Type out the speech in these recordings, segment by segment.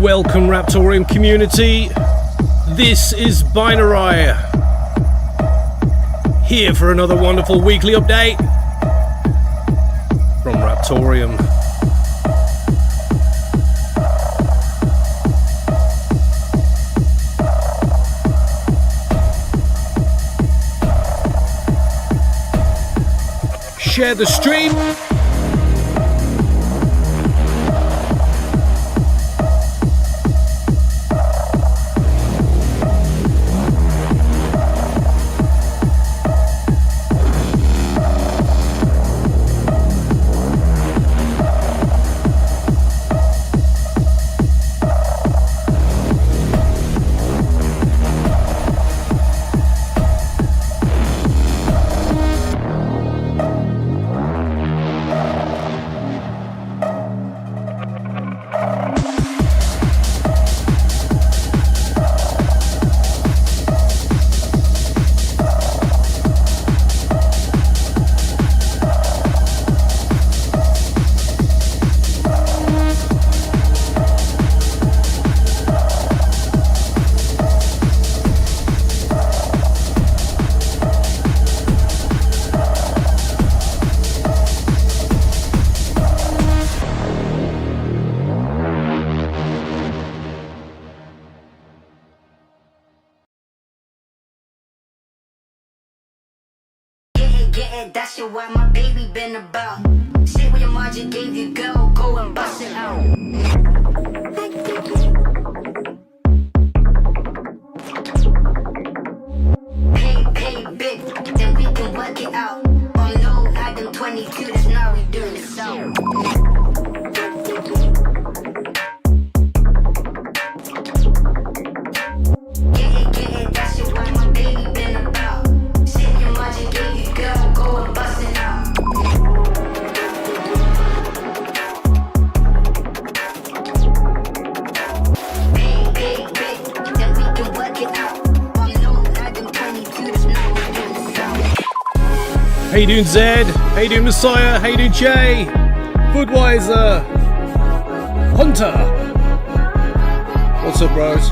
Welcome, Raptoreum community. This is Binarai, here for another wonderful weekly update from Raptoreum. Share the stream. That's your what my baby been about. Shit where your margin gave you go and bust it out. Pay big, then we can work it out. On low, I them 22, that's now we doing this out. Yeah, that's your what my baby been about. Shit where your margin gave you go and bust it out. Pay big, then we can work it out. On low, I them 22, that's now we doing this out. How you doing, Zed? How you doing, Messiah? How you doing, Jay? Budweiser, Hunter. What's up, bros?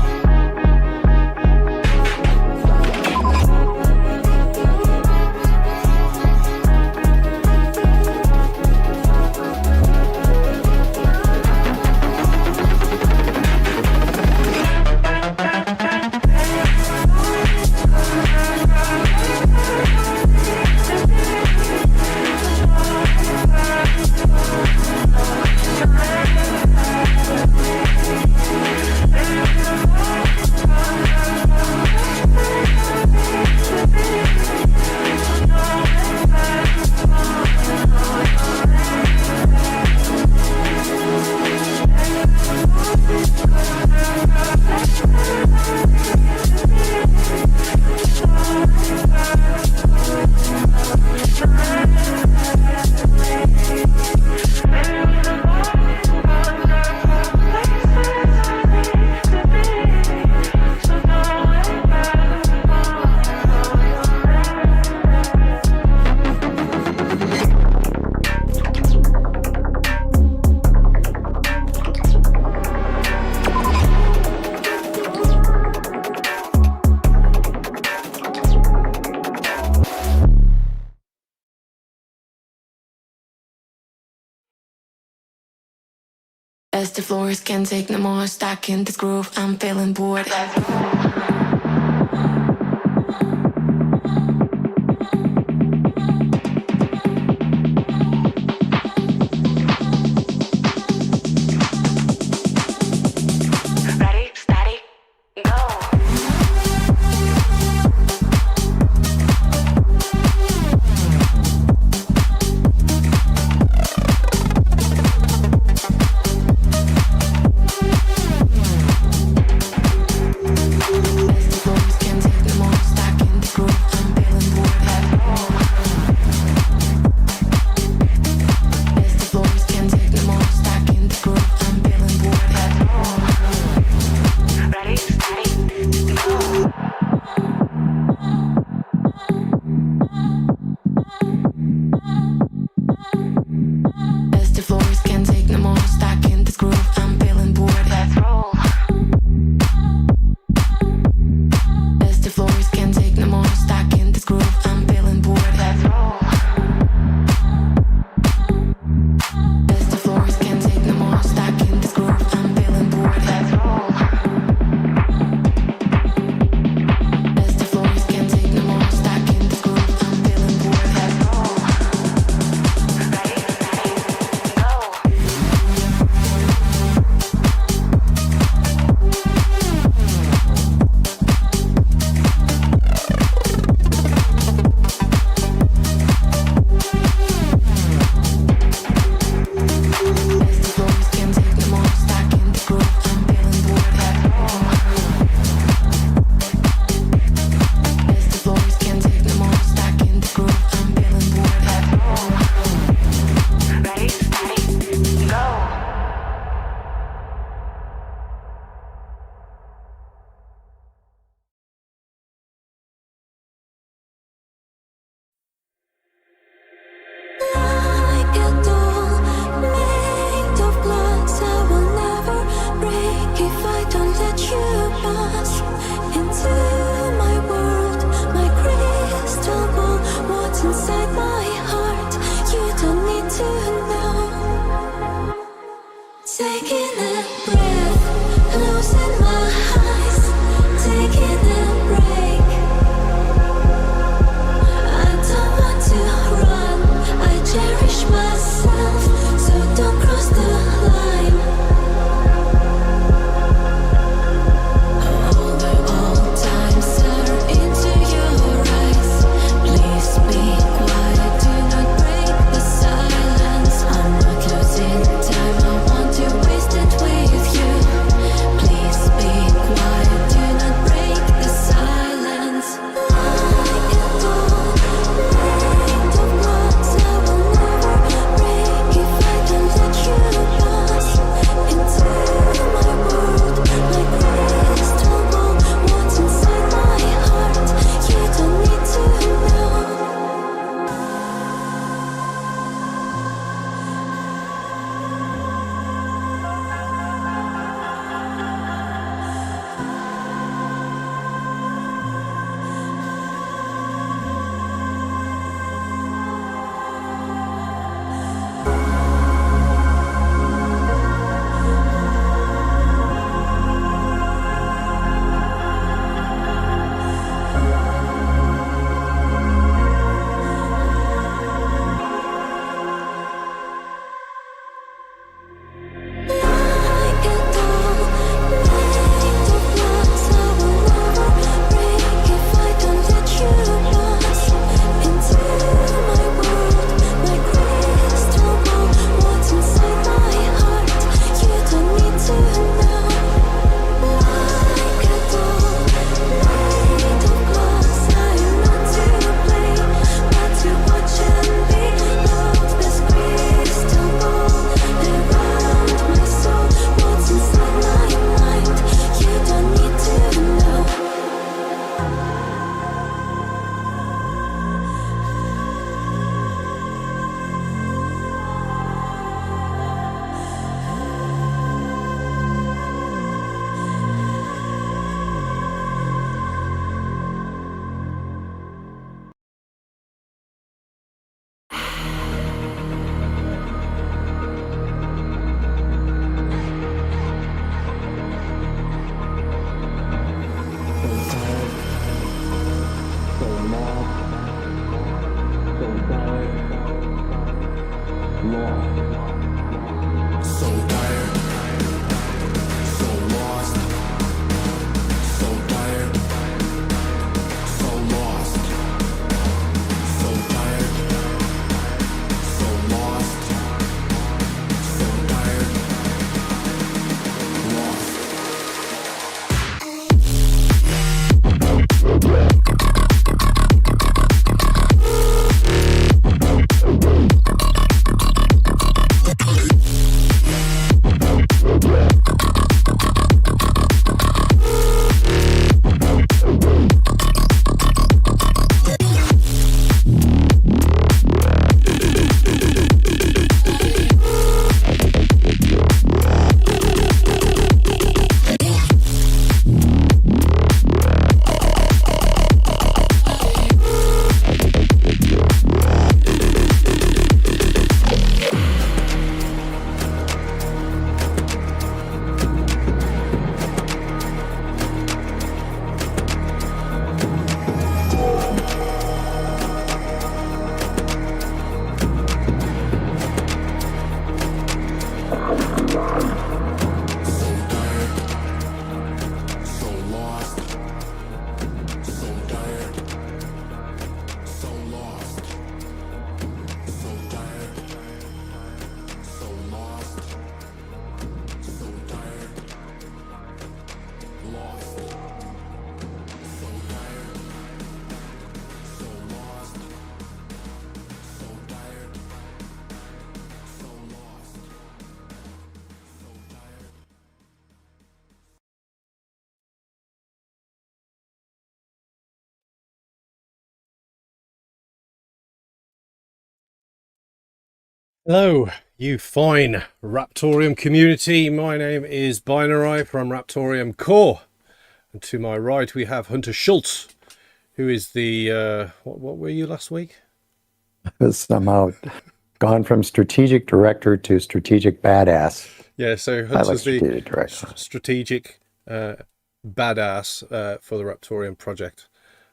As the floors can't take no more, stuck in this groove, I'm feeling bored. Ready, steady, go. Hello, you fine Raptorium community. My name is Binarai from Raptoreum Core. And to my right, we have Hunter Schultz, who is the, what were you last week? Somehow gone from strategic director to strategic badass. Yeah, so I like Hunter's the strategic director. strategic badass for the Raptorium project.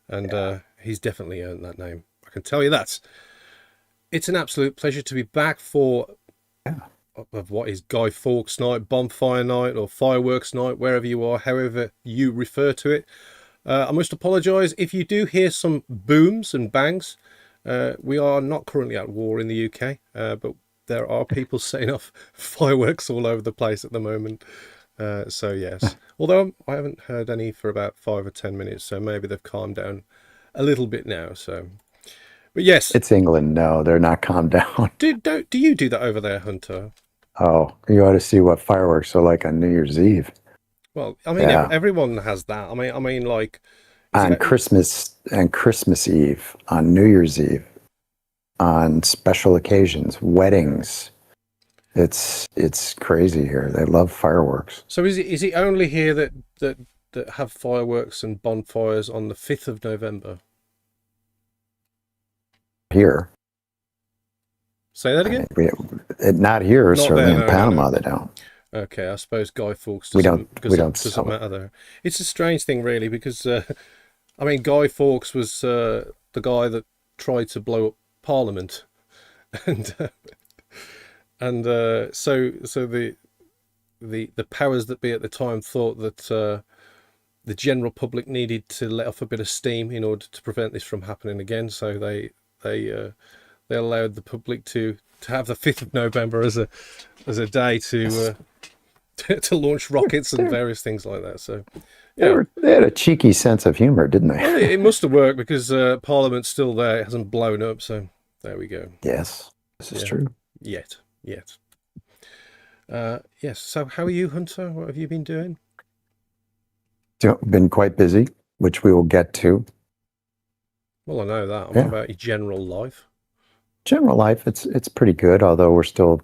And he's definitely earned that name. I can tell you that. It's an absolute pleasure to be back for of what is Guy Fawkes night, bonfire night, or fireworks night, wherever you are, however you refer to it. I must apologise if you do hear some booms and bangs. We are not currently at war in the UK, but there are people setting off fireworks all over the place at the moment. So yes, although I haven't heard any for about 5 or 10 minutes, so maybe they've calmed down a little bit now. So, but yes, It's England. No, they're not calmed down. do you do that over there, Hunter? Oh, you ought to see what fireworks are like on New Year's Eve. Well, I mean, Yeah. everyone has that. I mean, like On Christmas and Christmas Eve, on New Year's Eve, on special occasions, weddings. It's crazy here. They love fireworks. So is it only here that have fireworks and bonfires on the 5th of November? Here. Say that again? Not here, Not certainly there, in no, Panama no. they don't. Okay, I suppose Guy Fawkes We doesn't, don't doesn't sell it. matter there. It's a strange thing, really, because I mean, Guy Fawkes was the guy that tried to blow up Parliament, and so the powers that be at the time thought that the general public needed to let off a bit of steam in order to prevent this from happening again. So they allowed the public to have the 5th of November as a day to to launch rockets and various things like that. So yeah, They had a cheeky sense of humor, didn't they? well, it must have worked because Parliament's still there. It hasn't blown up. So there we go. Yes, this is Yeah. true. Yet. Yes. So how are you, Hunter? What have you been doing? Been quite busy, which we will get to. Well, I know that. What Yeah. about your general life? General life, it's pretty good, although we're still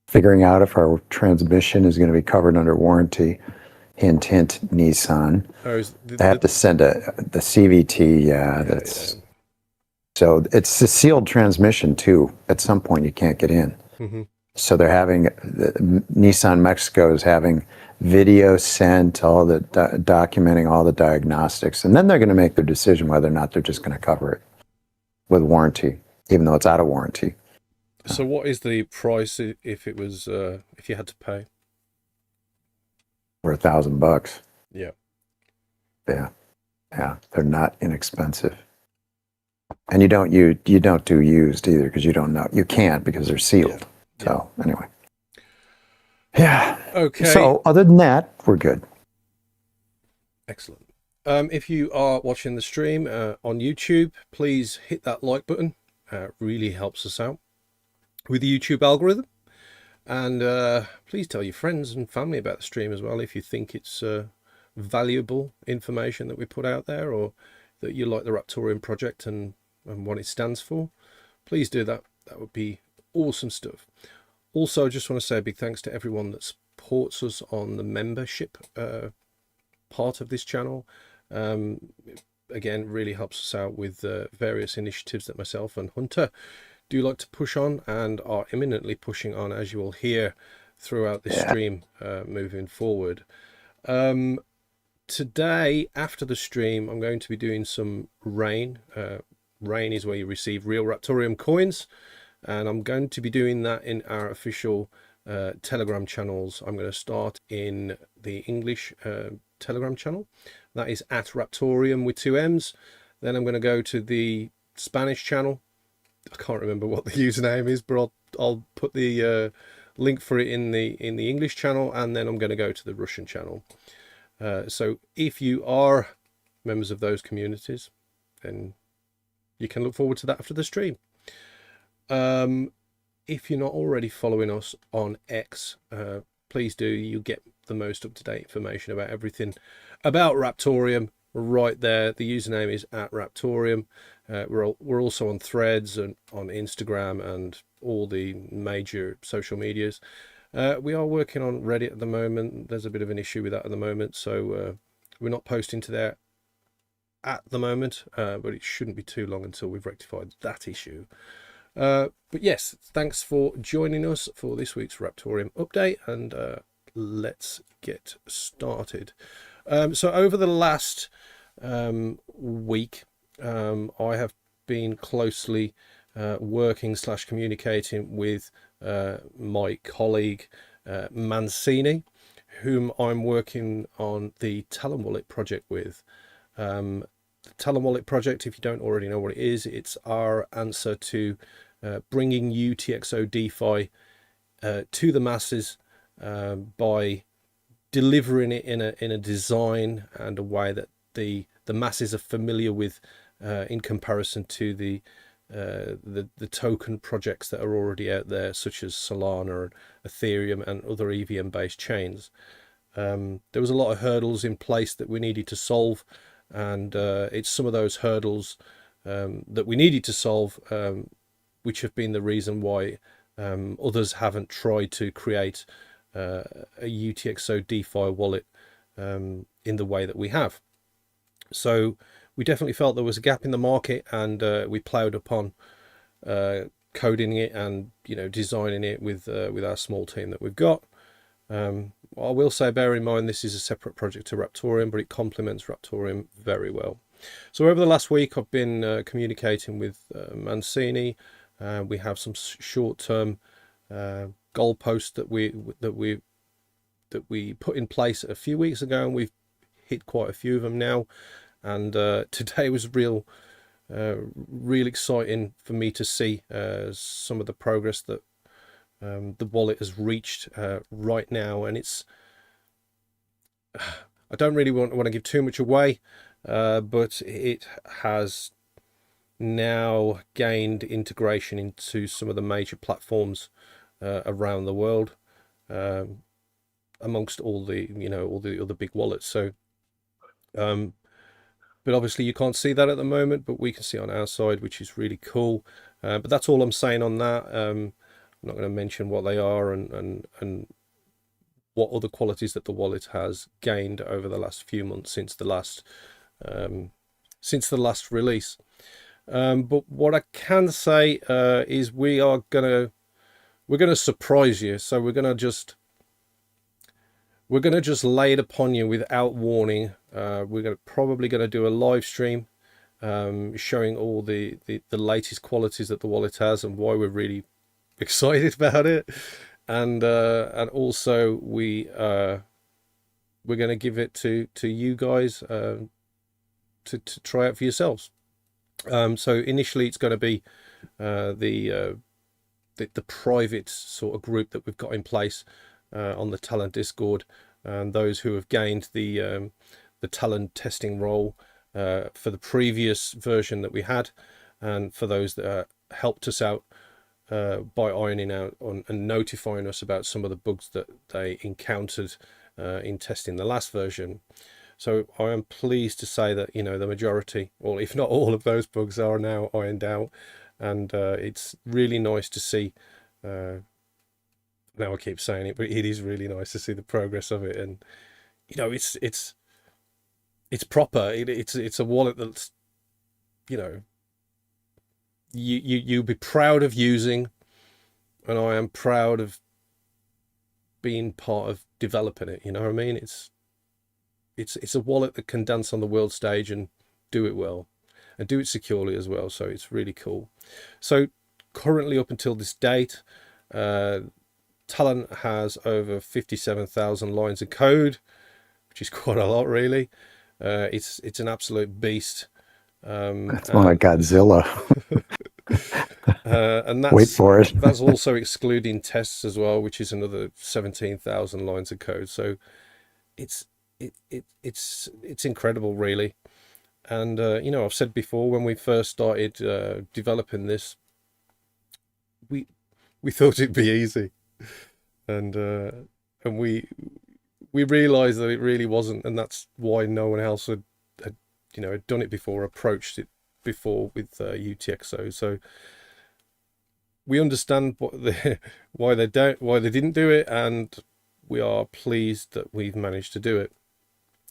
figuring out if our transmission is going to be covered under warranty. Hint, hint, Nissan. Oh, is They have to send the CVT. That's so it's a sealed transmission too. At some point, you can't get in. Mm-hmm. So they're having Nissan Mexico is having video sent, all the documenting all the diagnostics, and then they're going to make their decision whether or not they're just going to cover it with warranty, even though it's out of warranty. So what is the price if it was if you had to pay? For $1,000. Yeah. Yeah, they're not inexpensive. And you don't do used either because you don't know. You can't because they're sealed. Yeah. So anyway. Yeah. Okay. So other than that, we're good. Excellent. If you are watching the stream on YouTube, please hit that like button. Really helps us out with the YouTube algorithm. And please tell your friends and family about the stream as well if you think it's valuable information that we put out there, or that you like the Raptorium project and what it stands for. Please do that. That would be awesome stuff. Also, I just want to say a big thanks to everyone that supports us on the membership part of this channel. Again, really helps us out with various initiatives that myself and Hunter do like to push on and are imminently pushing on, as you will hear throughout this stream moving forward. Today, after the stream, I'm going to be doing some rain. Rain is where you receive real Raptorium coins, and I'm going to be doing that in our official Telegram channels. I'm going to start in the English Telegram channel. That is at Raptorium with 2 M's. Then I'm going to go to the Spanish channel. I can't remember what the username is, but I'll put the link for it in the English channel, and then I'm going to go to the Russian channel. So if you are members of those communities, then you can look forward to that after the stream. If you're not already following us on X, please do. You get the most up-to-date information about everything about Raptorium right there. The username is at Raptorium. We're also on Threads and on Instagram and all the major social medias. We are working on Reddit at the moment. There's a bit of an issue with that at the moment, so we're not posting to there at the moment, but it shouldn't be too long until we've rectified that issue. But yes, thanks for joining us for this week's Raptoreum update, and let's get started. So over the last week, I have been closely working / communicating with my colleague Mancini, whom I'm working on the Talon wallet project with. The Talon wallet project, if you don't already know what it is, it's our answer to bringing UTXO DeFi to the masses by delivering it in a design and a way that the masses are familiar with in comparison to the token projects that are already out there, such as Solana and Ethereum and other EVM based chains. There was a lot of hurdles in place that we needed to solve, and it's some of those hurdles that we needed to solve which have been the reason why others haven't tried to create a UTXO DeFi wallet in the way that we have. So we definitely felt there was a gap in the market, and we ploughed upon coding it and designing it with our small team that we've got. I will say, bear in mind, this is a separate project to Raptoreum, but it complements Raptoreum very well. So over the last week, I've been communicating with Mancini. We have some short-term goalposts that we put in place a few weeks ago, and we've hit quite a few of them now. And today was real exciting for me to see some of the progress that the wallet has reached right now. And it's, I don't really want to give too much away, but it has now gained integration into some of the major platforms around the world, amongst all the other big wallets. So but obviously you can't see that at the moment, but we can see on our side, which is really cool. But that's all I'm saying on that. I'm not going to mention what they are and what other qualities that the wallet has gained over the last few months since the last release. But what I can say is we're gonna surprise you. So we're gonna just lay it upon you without warning. We're probably going to do a live stream showing all the latest qualities that the wallet has and why we're really excited about it. And also we're going to give it to you guys to try out for yourselves. So initially it's going to be the private sort of group that we've got in place on the Talon Discord, and those who have gained the Talon testing role for the previous version that we had, and for those that helped us out by ironing out and notifying us about some of the bugs that they encountered in testing the last version. So I am pleased to say that the majority, or if not all of those bugs, are now ironed out, and it's really nice to see. Now I keep saying it, but it is really nice to see the progress of it, and it's proper. It's a wallet that's you'll be proud of using, and I am proud of being part of developing it. You know what I mean? It's a wallet that can dance on the world stage and do it well, and do it securely as well. So it's really cool. So currently, up until this date, Talon has over 57,000 lines of code, which is quite a lot, really. It's an absolute beast. That's more like Godzilla. And that's, wait for it. That's also excluding tests as well, which is another 17,000 lines of code. So it's incredible, really. And I've said before, when we first started developing this, we thought it'd be easy. And we realized that it really wasn't, and that's why no one else had done it before, approached it before with UTXO. So we understand why they didn't do it, and we are pleased that we've managed to do it.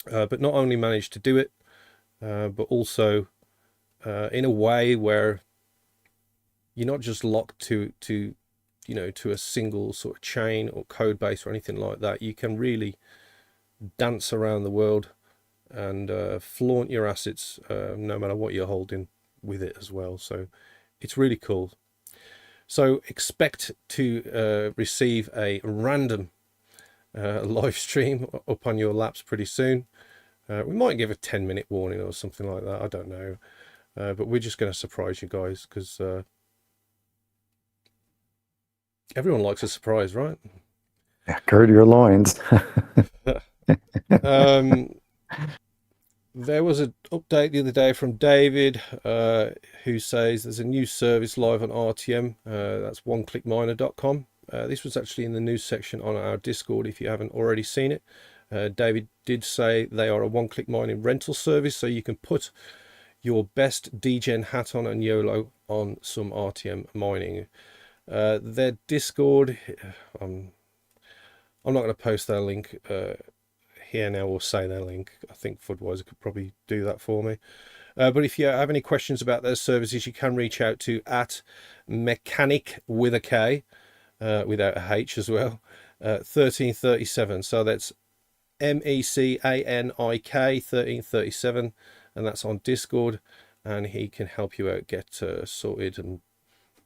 But not only managed to do it, but also in a way where you're not just locked to a single sort of chain or code base or anything like that. You can really dance around the world and flaunt your assets no matter what you're holding with it as well. So it's really cool. So expect to receive a random live stream up on your laps pretty soon. We might give a 10-minute warning or something like that. I don't know. But we're just going to surprise you guys because everyone likes a surprise, right? Yeah, gird your loins. There was an update the other day from David who says there's a new service live on RTM. That's oneclickminer.com. This was actually in the news section on our Discord if you haven't already seen it. David did say they are a one-click mining rental service, so you can put your best degen hat on and YOLO on some RTM mining. Their Discord, I'm not going to post their link here now or say their link. I think Fudweiser could probably do that for me. But if you have any questions about their services, you can reach out to @mechanic with a K, without a H as well, 1337. So that's MECANIK 1337, and that's on Discord, and he can help you out, get sorted and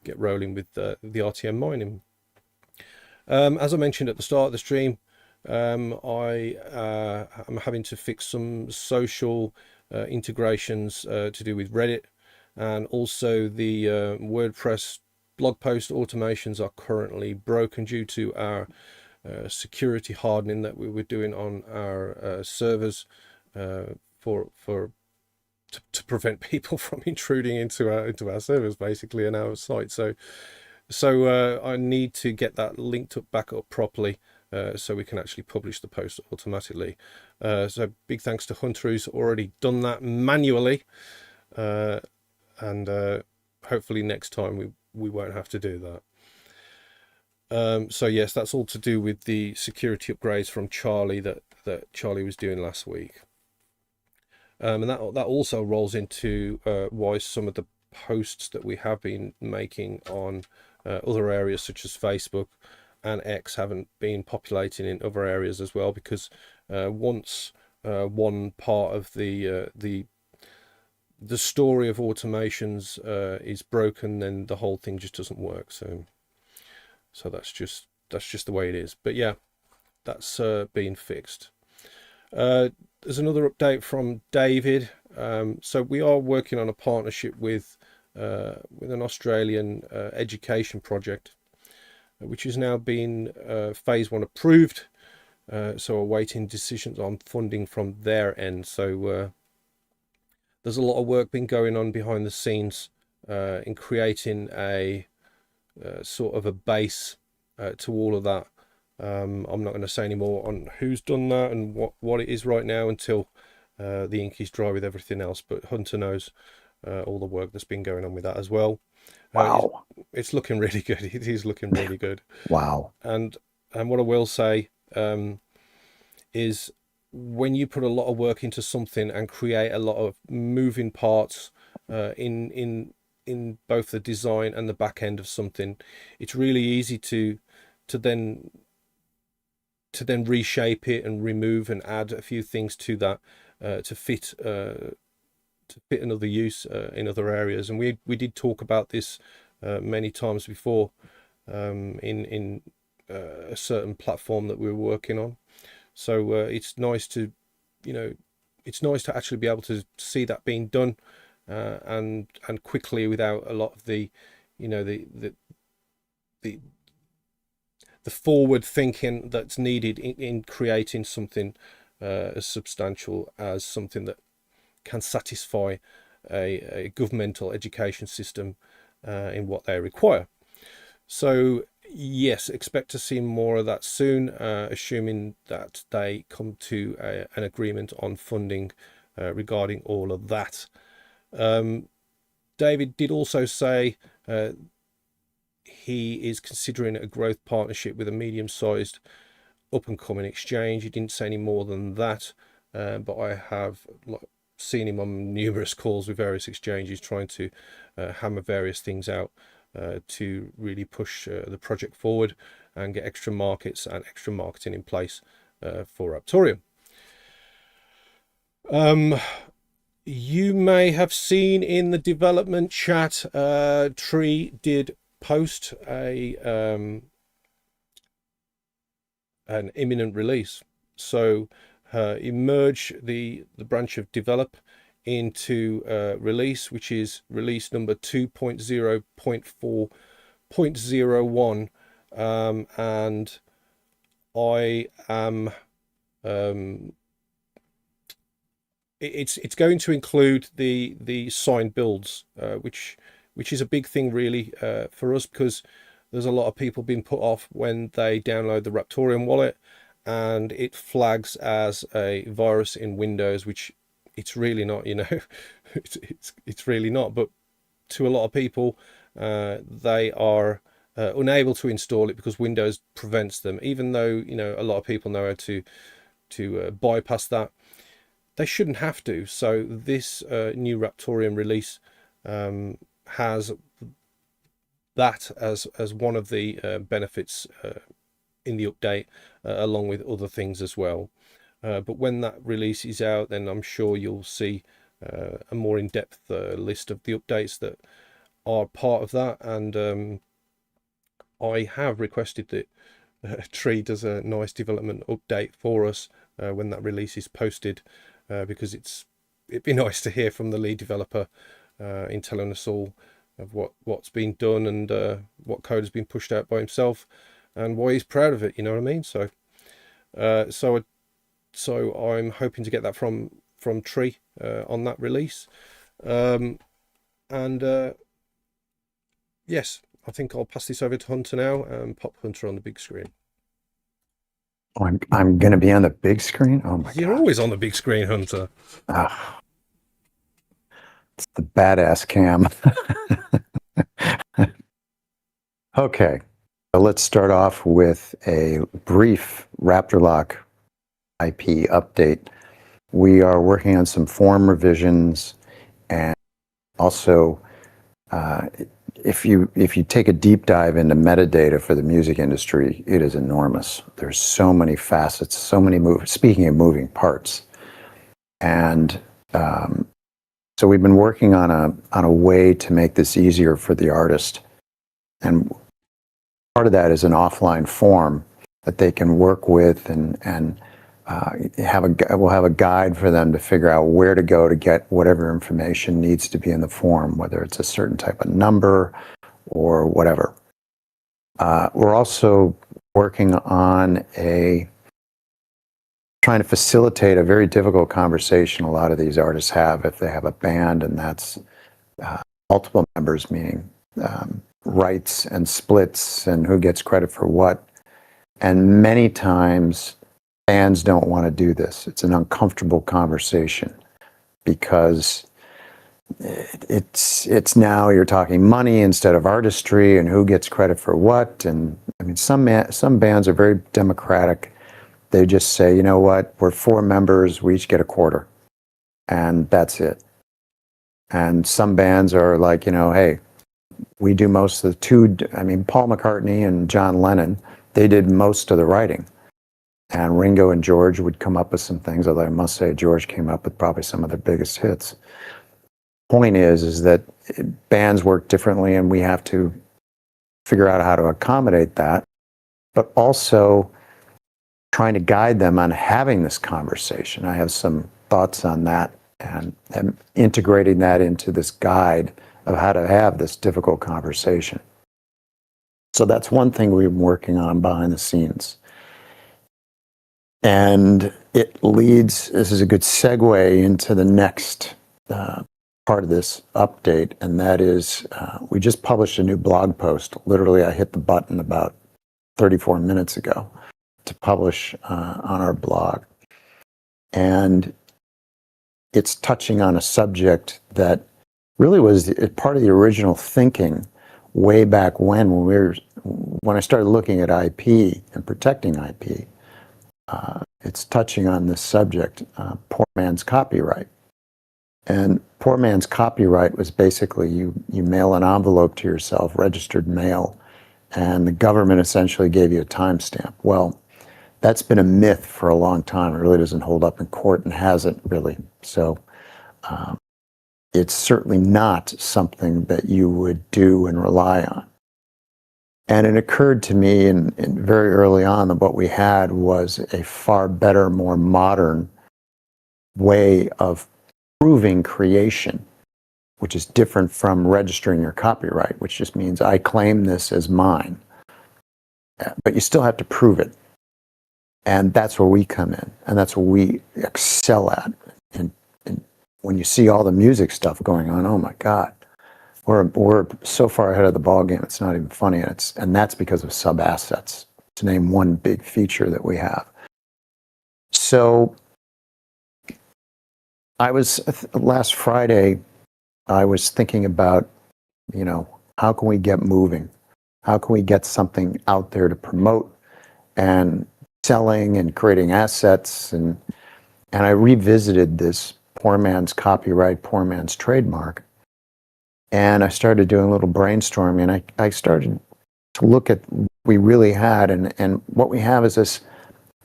get rolling with the RTM mining. As I mentioned at the start of the stream, I am having to fix some social integrations to do with Reddit, and also the WordPress blog post automations are currently broken due to our security hardening that we were doing on our servers to prevent people from intruding into our servers basically and our site. So I need to get that linked up back up properly so we can actually publish the post automatically. So big thanks to Hunter who's already done that manually, and hopefully next time we won't have to do that. So yes, that's all to do with the security upgrades from Charlie that Charlie was doing last week. And that also rolls into why some of the posts that we have been making on other areas such as Facebook and X haven't been populating in other areas as well, because once one part of the story of automations is broken, then the whole thing just doesn't work. So that's just the way it is. But yeah, that's being fixed. There's another update from David. So we are working on a partnership with an Australian education project, which has now been phase 1 approved. So awaiting decisions on funding from their end. So there's a lot of work been going on behind the scenes in creating a sort of a base to all of that. I'm not going to say any more on who's done that and what it is right now until the ink is dry with everything else, but Hunter knows all the work that's been going on with that as well. Wow. It's looking really good. It is looking really good. Wow. And what I will say is when you put a lot of work into something and create a lot of moving parts in both the design and the back end of something, it's really easy to then reshape it and remove and add a few things to that to fit another use in other areas. And we did talk about this many times before in a certain platform that we were working on. So it's nice to actually be able to see that being done and quickly without a lot of the forward thinking that's needed in creating something as substantial as something that can satisfy a governmental education system in what they require. So yes, expect to see more of that soon, assuming that they come to an agreement on funding regarding all of that. David did also say he is considering a growth partnership with a medium-sized up-and-coming exchange. He didn't say any more than that, but I have seen him on numerous calls with various exchanges trying to hammer various things out to really push the project forward and get extra markets and extra marketing in place for Raptoreum. You may have seen in the development chat, Tree did post an imminent release. So he merged the branch of develop into release, which is release number 2.0.4.01, and I am it's going to include the signed builds, which is a big thing really for us, because there's a lot of people being put off when they download the Raptoreum wallet and it flags as a virus in Windows, which it's really not, you know. it's really not, but to a lot of people they are unable to install it because Windows prevents them, even though, you know, a lot of people know how to bypass that. They shouldn't have to. So this new Raptoreum release has that as one of the benefits in the update, along with other things as well. But when that release is out, then I'm sure you'll see a more in-depth list of the updates that are part of that. And I have requested that Tree does a nice development update for us when that release is posted, because it'd be nice to hear from the lead developer in telling us all of what's been done and what code has been pushed out by himself and why he's proud of it, you know what I mean? So I'm hoping to get that from Tree on that release. Yes, I think I'll pass this over to Hunter now and pop Hunter on the big screen. Oh, I'm going to be on the big screen? Oh my God. You're always on the big screen, Hunter. It's the badass cam. Okay, so let's start off with a brief Raptor Lock IP update. We are working on some form revisions, and also if you take a deep dive into metadata for the music industry, it is enormous. There's so many facets, so many speaking of moving parts. And so we've been working on a way to make this easier for the artist. And part of that is an offline form that they can work with, and we'll have a guide for them to figure out where to go to get whatever information needs to be in the form, whether it's a certain type of number or whatever. We're also working on trying to facilitate a very difficult conversation a lot of these artists have if they have a band, and that's multiple members, meaning rights and splits and who gets credit for what. And many times bands don't want to do this. It's an uncomfortable conversation because it's now you're talking money instead of artistry and who gets credit for what. And I mean, some bands are very democratic. They just say, you know what, we're 4 members, we each get a quarter, and that's it. And some bands are like, you know, hey, we do most of Paul McCartney and John Lennon, they did most of the writing. And Ringo and George would come up with some things, although I must say George came up with probably some of their biggest hits. Point is that bands work differently, and we have to figure out how to accommodate that, but also trying to guide them on having this conversation. I have some thoughts on that, and integrating that into this guide of how to have this difficult conversation. So that's one thing we've been working on behind the scenes. And it leads, this is a good segue into the next part of this update, and that is we just published a new blog post. Literally, I hit the button about 34 minutes ago to publish on our blog. And it's touching on a subject that really was part of the original thinking way back when I started looking at IP and protecting IP. It's touching on this subject, poor man's copyright. And poor man's copyright was basically you mail an envelope to yourself, registered mail, and the government essentially gave you a timestamp. Well, that's been a myth for a long time. It really doesn't hold up in court and hasn't really. So it's certainly not something that you would do and rely on. And it occurred to me in very early on that what we had was a far better, more modern way of proving creation, which is different from registering your copyright, which just means I claim this as mine. But you still have to prove it. And that's where we come in, and that's where we excel at. And when you see all the music stuff going on, oh my God, we're so far ahead of the ball game. It's not even funny, and that's because of sub assets. To name one big feature that we have. So, last Friday, I was thinking about, how can we get moving? How can we get something out there to promote and selling and creating assets? And I revisited this poor man's copyright, poor man's trademark. And I started doing a little brainstorming, and I started to look at what we really had. And what we have is this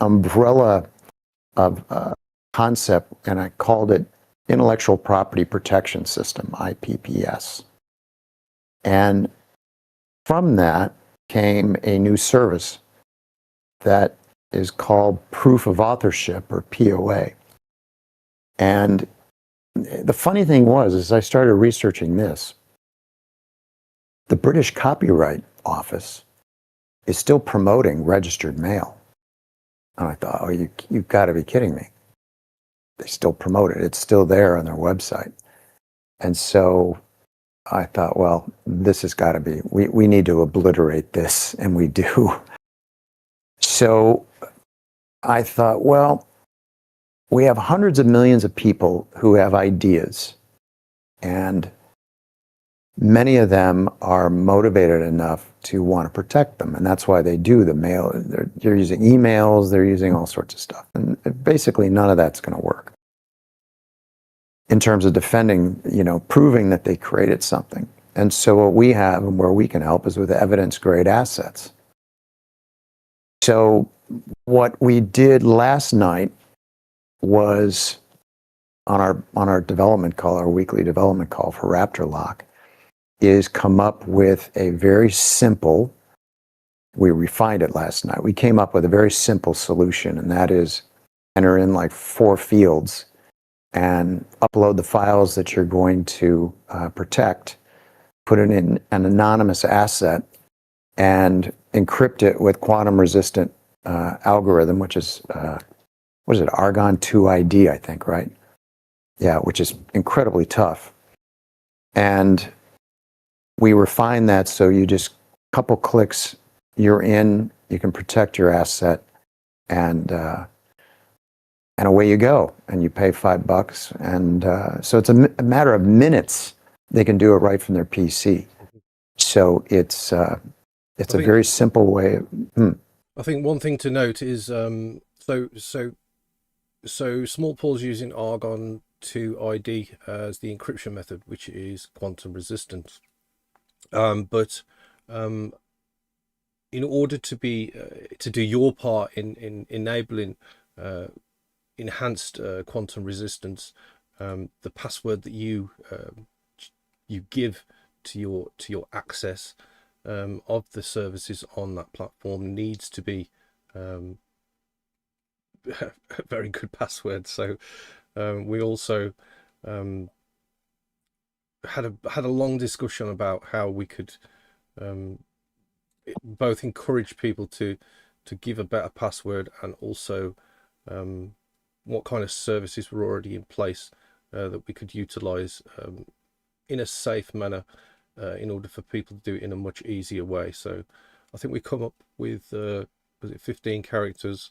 umbrella of concept, and I called it Intellectual Property Protection System, IPPS. And from that came a new service that is called Proof of Authorship, or POA. And the funny thing was, as I started researching this, the British Copyright Office is still promoting registered mail. And I thought, oh, you've got to be kidding me. They still promote it. It's still there on their website. And so I thought, well, this has got to be, we need to obliterate this, and we do. So I thought, well, we have hundreds of millions of people who have ideas, and many of them are motivated enough to want to protect them, and that's why they do the mail. They're using emails, they're using all sorts of stuff, and basically none of that's going to work in terms of defending, proving that they created something. And so what we have and where we can help is with evidence-grade assets. So what we did last night was on our development call, our weekly development call for Raptor Lock, is come up with a very simple, we refined it last night. We came up with a very simple solution, and that is enter in like 4 fields and upload the files that you're going to protect, put it in an anonymous asset, and encrypt it with quantum resistant algorithm, which is, what is it, Argon 2 ID, I think, right? Yeah, which is incredibly tough. And we refine that so you just couple clicks, you're in, you can protect your asset, and away you go, and you pay $5, and so it's a matter of minutes. They can do it right from their PC. So it's a very simple way. I think one thing to note is so Small Paul's using Argon 2 ID as the encryption method, which is quantum resistant. But in order to be to do your part in enabling enhanced quantum resistance, the password that you give to your access of the services on that platform needs to be a very good password. So we also had a long discussion about how we could both encourage people to give a better password, and also what kind of services were already in place that we could utilize in a safe manner in order for people to do it in a much easier way. So I think we come up with was it 15 characters?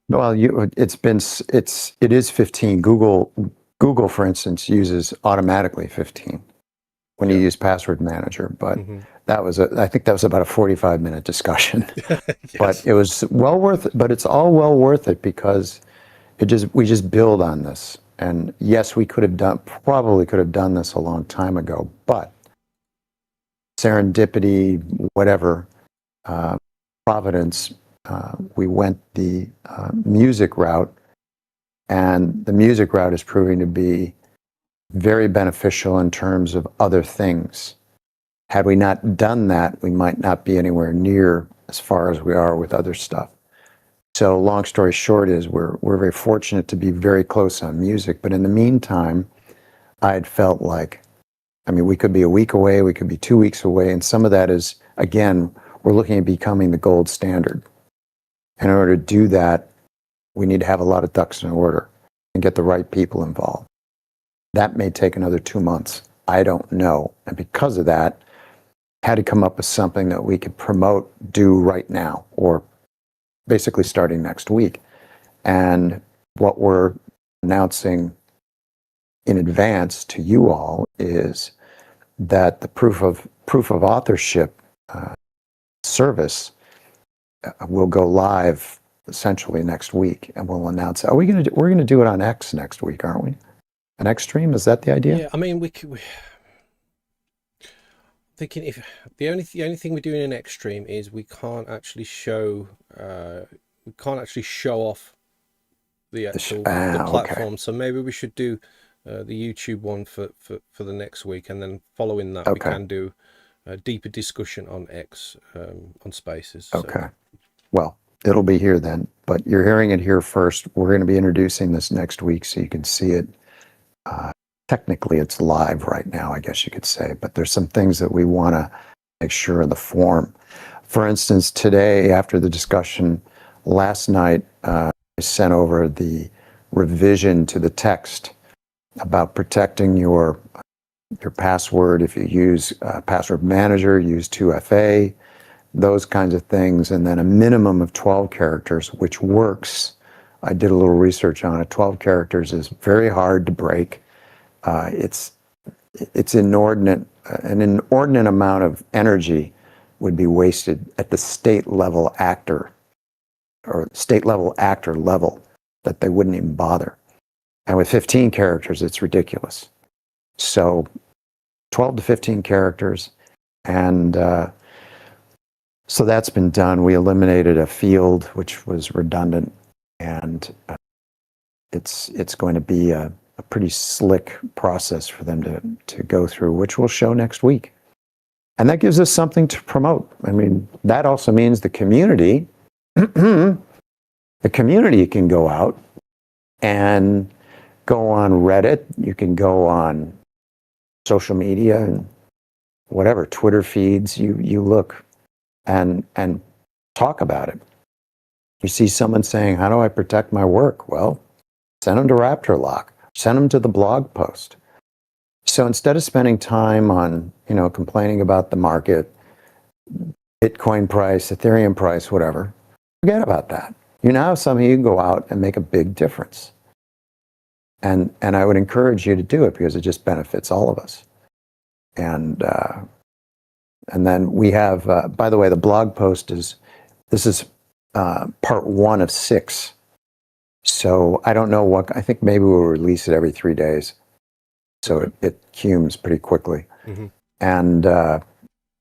Well, it is 15. Google Google, for instance, uses automatically 15 when you use password manager, but I think that was about a 45-minute discussion. But it was well worth it. But it's all well worth it because we just build on this. And yes, we probably could have done this a long time ago, but serendipity, whatever, providence, we went the music route, and the music route is proving to be very beneficial in terms of other things. Had we not done that, we might not be anywhere near as far as we are with other stuff. So long story short is we're very fortunate to be very close on music. But in the meantime, I had felt like, I mean, we could be a week away, we could be 2 weeks away. And some of that is, again, we're looking at becoming the gold standard. And in order to do that, we need to have a lot of ducks in order and get the right people involved. That may take another 2 months. I don't know. And because of that, had to come up with something that we could promote, do right now, or basically starting next week. And what we're announcing in advance to you all is that the proof of authorship service will go live essentially next week, and we'll announce. We're going to do it on X next week, aren't we? An X stream, is that the idea? Yeah, I mean, we thinking if the only thing we're doing in X stream is we can't actually show off the actual the platform. Okay. So maybe we should do the YouTube one for the next week, and then following that we can do a deeper discussion on X on Spaces. So. Okay. Well, it'll be here then, but you're hearing it here first. We're going to be introducing this next week, so you can see it. Technically, it's live right now, I guess you could say, but there's some things that we want to make sure of the form. For instance, today, after the discussion last night, I sent over the revision to the text about protecting your password. If you use password manager, use 2FA, those kinds of things, and then a minimum of 12 characters, which works. I did a little research on it. 12 characters is very hard to break. It's inordinate. An inordinate amount of energy would be wasted at the state level actor level that they wouldn't even bother. And with 15 characters, it's ridiculous. So 12 to 15 characters. And so that's been done. We eliminated a field which was redundant, and it's going to be a pretty slick process for them to go through, which we'll show next week. And that gives us something to promote. I mean, that also means the community, the community can go out and go on Reddit. You can go on social media and whatever, Twitter feeds, you look and talk about it. You see someone saying, how do I protect my work? Well, send them to Raptor Lock. Send them to the blog post. So instead of spending time on, complaining about the market, Bitcoin price, Ethereum price, whatever, forget about that. You now have something you can go out and make a big difference. And I would encourage you to do it because it just benefits all of us. And then we have, by the way, the blog post is part 1 of 6. So I don't know I think maybe we'll release it every 3 days. So it cumes pretty quickly. Mm-hmm. And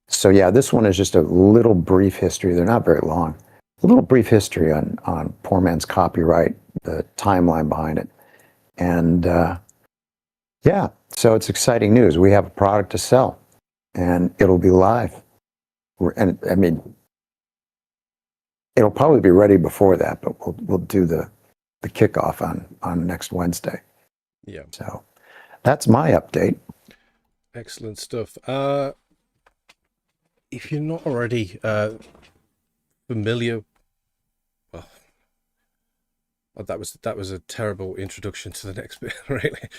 so yeah, this one is just a little brief history. They're not very long. A little brief history on Poor Man's Copyright, the timeline behind it. And yeah, so it's exciting news. We have a product to sell, and it'll be live. And I mean, it'll probably be ready before that, but we'll do the kickoff on next Wednesday. Yeah. So that's my update. Excellent stuff. If you're not already familiar, well, that was a terrible introduction to the next bit, really.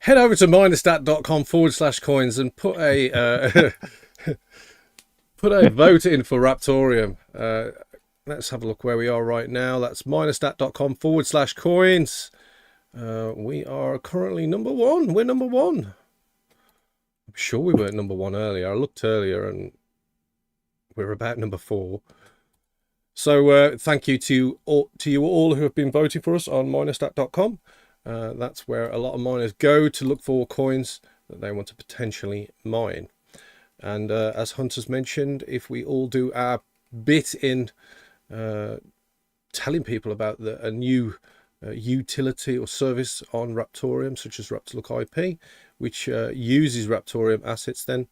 Head over to minerstat.com/coins and put a vote in for Raptoreum. Let's have a look where we are right now. That's minerstat.com/coins. We are currently number one. We're number one. I'm sure we weren't number one earlier. I looked earlier and we're about number 4. So thank you to you all who have been voting for us on minerstat.com. That's where a lot of miners go to look for coins that they want to potentially mine. And as Hunter's mentioned, if we all do our bit in telling people about a new utility or service on Raptoreum, such as Raptor Lock IP, which uses Raptoreum assets, then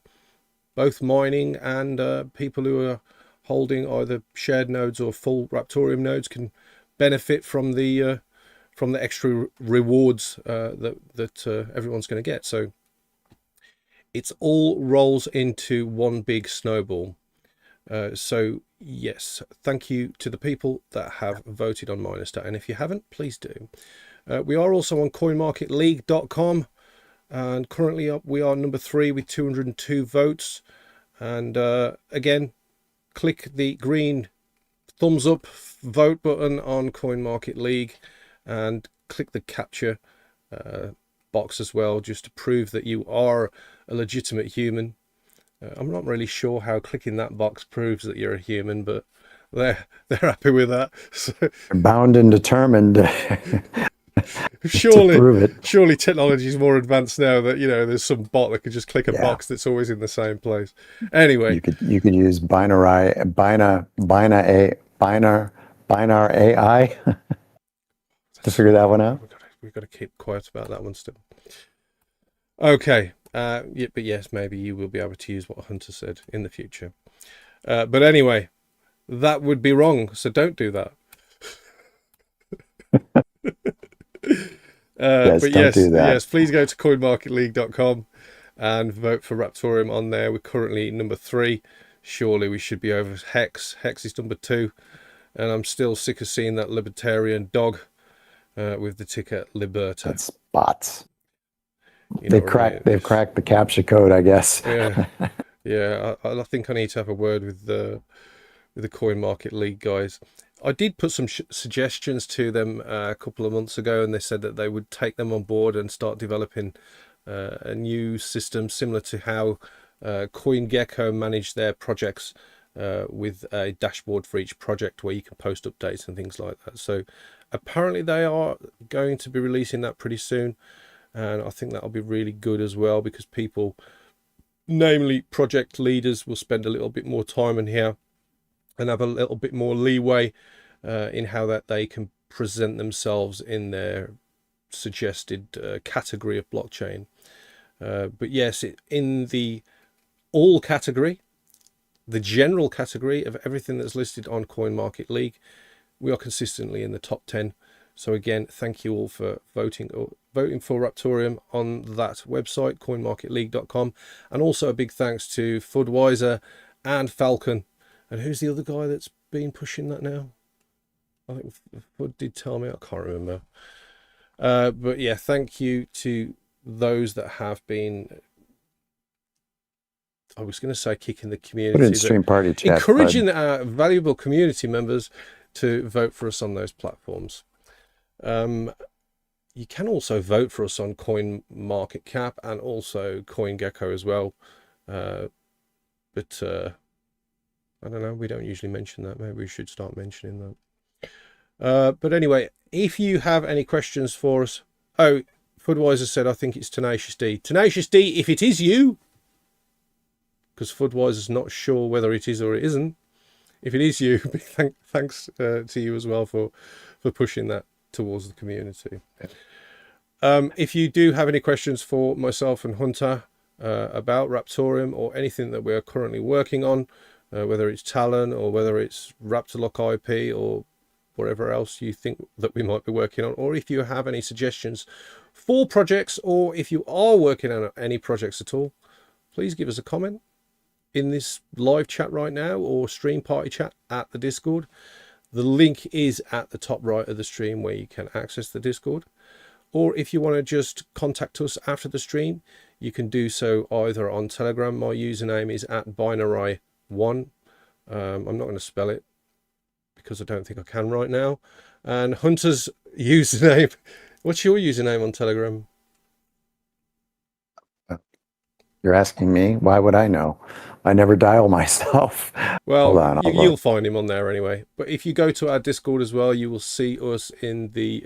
both mining and people who are holding either shared nodes or full Raptoreum nodes can benefit from the extra rewards that everyone's going to get. So it's all rolls into one big snowball. So yes, thank you to the people that have voted on Minerstat, and if you haven't, please do. We are also on coinmarketleague.com, and currently we are number 3 with 202 votes. And again, click the green thumbs up vote button on CoinMarketLeague and click the capture box as well, just to prove that you are a legitimate human. I'm not really sure how clicking that box proves that you're a human, but they're happy with that. So, Bound and determined surely, to prove it. Surely technology is more advanced now that, you know, there's some bot that could just click a box that's always in the same place. Anyway, you could use Binarai, Binar AI to figure that one out. We've got to keep quiet about that one still. Okay. Yeah, but yes, maybe you will be able to use what Hunter said in the future. But anyway, that would be wrong, so don't do that. Yes, but don't do that. yes, please go to coinmarketleague.com and vote for Raptoreum on there. We're currently number 3. Surely we should be over Hex. Hex is number 2, and I'm still sick of seeing that libertarian dog with the ticker Liberta. That's bots. They've cracked the CAPTCHA code, I guess. Yeah. I think I need to have a word with the Coin Market League guys. I did put some suggestions to them a couple of months ago, and they said that they would take them on board and start developing a new system similar to how CoinGecko manage their projects, with a dashboard for each project where you can post updates and things like that. So apparently they are going to be releasing that pretty soon. And I think that'll be really good as well, because people, namely project leaders, will spend a little bit more time in here and have a little bit more leeway in how that they can present themselves in their suggested category of blockchain. But yes, in the all category, the general category of everything that's listed on CoinMarketLeague, we are consistently in the top 10. So again, thank you all for voting for Raptoreum on that website, coinmarketleague.com. And also a big thanks to Fudweiser and Falcon. And who's the other guy that's been pushing that now? I think Fud did tell me, I can't remember. But yeah, thank you to those that have been, I was going to say kicking the community, put it in stream party chat, encouraging our valuable community members to vote for us on those platforms. You can also vote for us on CoinMarketCap and also CoinGecko as well. But I don't know, we don't usually mention that. Maybe we should start mentioning that. But anyway, if you have any questions for us. Oh, Fudweiser said, I think it's Tenacious D. Tenacious D, if it is you, because Fudweiser's not sure whether it is or it isn't. If it is you, thanks to you as well for pushing that towards the community. If you do have any questions for myself and Hunter about Raptoreum or anything that we're currently working on, whether it's Talon or whether it's Raptor Lock IP or whatever else you think that we might be working on, or if you have any suggestions for projects, or if you are working on any projects at all, please give us a comment in this live chat right now or stream party chat at the Discord. The link is at the top right of the stream where you can access the Discord. Or if you want to just contact us after the stream, you can do so either on Telegram. My username is at Binarai1. I'm not going to spell it because I don't think I can right now. And Hunter's username What's your username on Telegram? You're asking me? Why would I know? I never dial myself. Well, Hold on, I'll you'll look. find him on there anyway. But if you go to our Discord as well, you will see us in the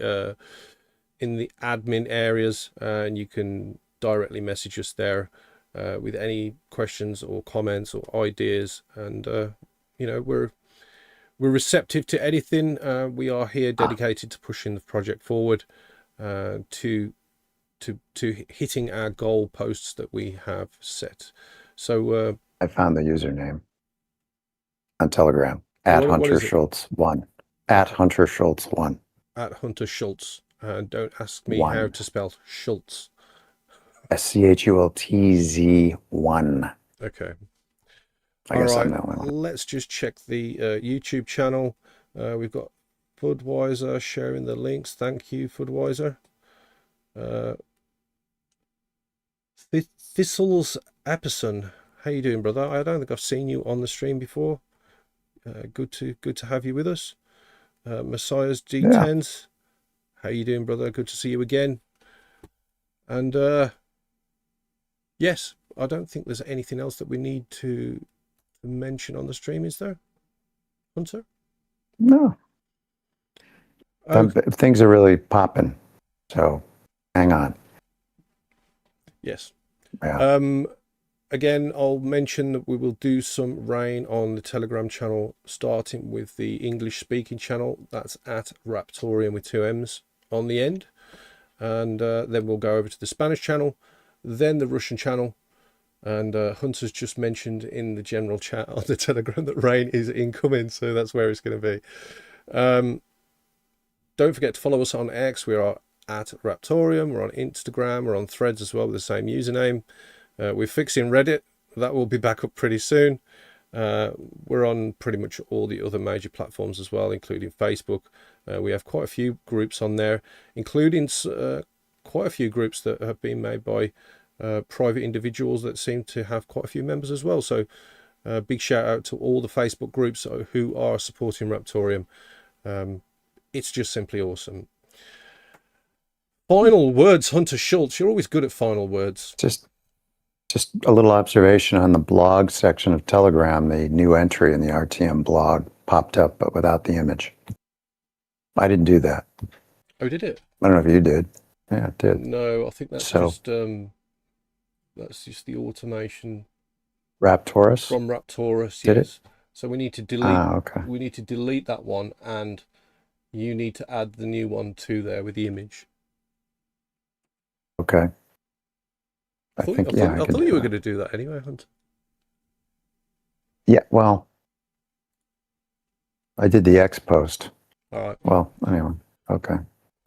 admin areas, and you can directly message us there with any questions or comments or ideas. And you know, we're receptive to anything. We are here dedicated to pushing the project forward, to hitting our goal posts that we have set. So I found the username on Telegram at what Hunter is it? Schultz 1. At Hunter Schultz 1. At Hunter Schultz. Don't ask me how 1. to spell Schultz. SCHULTZ 1. Okay. I guess I'm the only one. Let's just check the YouTube channel. We've got Budweiser sharing the links. Thank you, Budweiser. Thistles Epperson, how you doing, brother? I don't think I've seen you on the stream before. Good to have you with us. Messiah's D10s, how you doing, brother? Good to see you again. And yes, I don't think there's anything else that we need to mention on the stream, is there, Hunter? No. Things are really popping, so hang on. Yes. Yeah. Again, I'll mention that we will do some rain on the Telegram channel, starting with the English speaking channel. That's at Raptoreum with 2 M's on the end. And then we'll go over to the Spanish channel, then the Russian channel. And Hunter's just mentioned in the general chat on the Telegram that rain is incoming, so that's where it's going to be. Don't forget to follow us on X. We are at Raptoreum. We're on Instagram. We're on Threads as well with the same username. We're fixing Reddit. That will be back up pretty soon. We're on pretty much all the other major platforms as well, including Facebook. We have quite a few groups on there, including quite a few groups that have been made by private individuals that seem to have quite a few members as well. So big shout out to all the Facebook groups who are supporting Raptoreum. It's just simply awesome. Final words, Hunter Schultz. You're always good at final words. Just a little observation on the blog section of Telegram. The new entry in the RTM blog popped up, but without the image. I didn't do that. Oh, did it? I don't know if you did. Yeah, it did. No, I think that's just the automation Raptorus from Raptorus. Did yes. So we need to delete. Okay. We need to delete that one, and you need to add the new one to there with the image. Okay. I thought you were going to do that anyway, Hunter. Yeah, well, I did the X post. All right. Well, anyway, okay.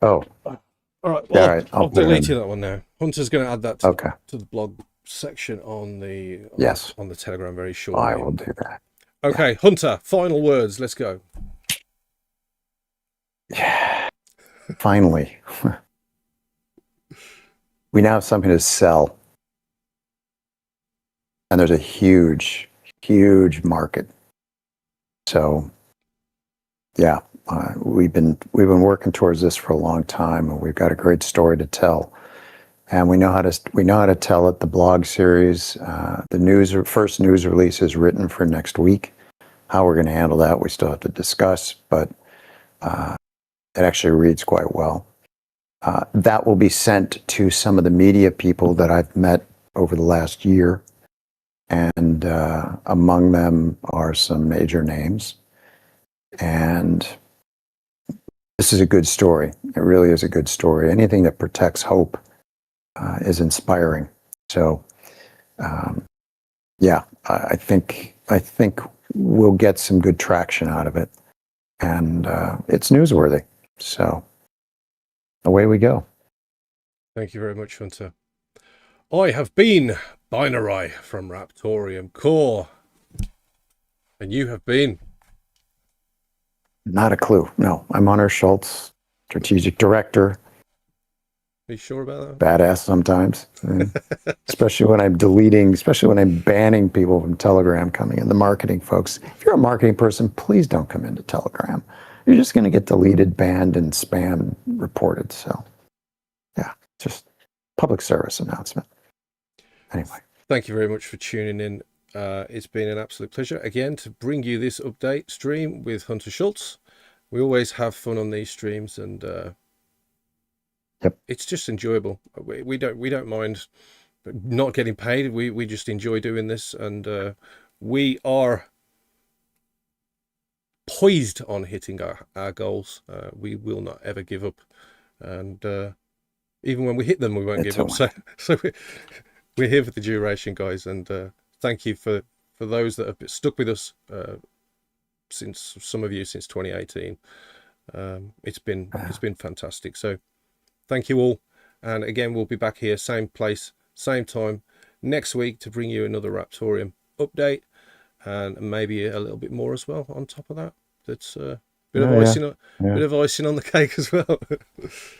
Oh. All right. Yeah, Well, all right. I'll delete that one now. Hunter's going to add that to the blog section on the on the Telegram very shortly. I will do that. Okay, yeah. Hunter, final words. Let's go. Yeah. Finally. We now have something to sell. And there's a huge, huge market. So, yeah, we've been working towards this for a long time, and we've got a great story to tell. And we know how to tell it. The blog series, the first news release is written for next week. How we're going to handle that, we still have to discuss, but it actually reads quite well. That will be sent to some of the media people that I've met over the last year. And among them are some major names. And this is a good story. It really is a good story. Anything that protects hope is inspiring. So, yeah, I think we'll get some good traction out of it. And it's newsworthy. So, away we go. Thank you very much, Hunter. I have been Binarai from Raptoreum Core. And you have been? Not a clue. No, I'm Hunter Schultz, strategic director. Are you sure about that? Badass sometimes. Especially when I'm banning people from Telegram coming in, the marketing folks. If you're a marketing person, please don't come into Telegram. You're just going to get deleted, banned, and spam reported. So public service announcement. Anyway. Thank you very much for tuning in. It's been an absolute pleasure again to bring you this update stream with Hunter Schultz. We always have fun on these streams, and it's just enjoyable. We don't mind not getting paid. We just enjoy doing this, and we are poised on hitting our goals. We will not ever give up, and even when we hit them, we won't give up. So we're here for the duration, guys, and thank you for those that have stuck with us since 2018. It's been fantastic. So thank you all, and again, we'll be back here, same place, same time next week to bring you another Raptoreum update, and maybe a little bit more as well on top of that. That's a bit of icing on the cake as well.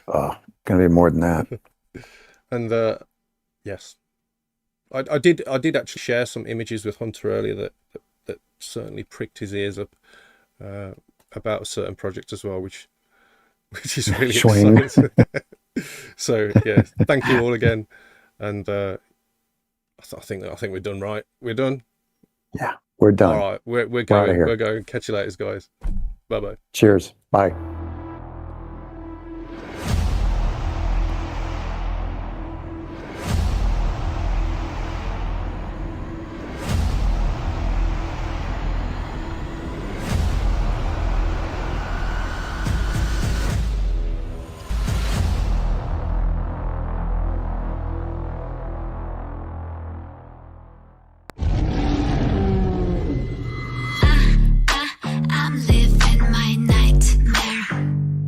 Oh, gonna be more than that. And yes, I did actually share some images with Hunter earlier that certainly pricked his ears up about a certain project as well, which is really exciting. So yeah, thank you all again, and I think we're done. Right, we're done. Yeah, we're done. All right, we're going. We're going. Catch you later, guys. Bye bye. Cheers. Bye. I'm living my nightmare.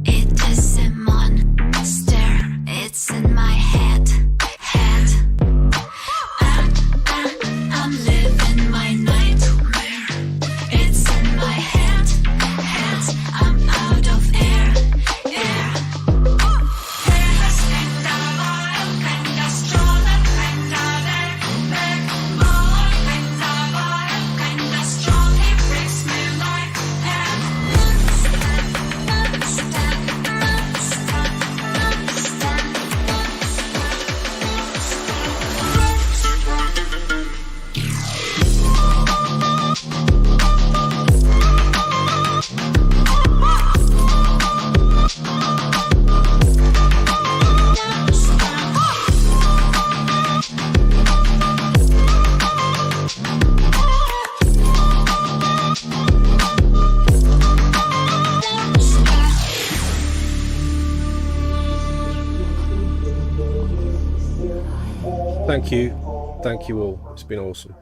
It is a monster. It's in my head. I'm living my nightmare. It's in my head. I'm out of air. Thank you all. It's been awesome.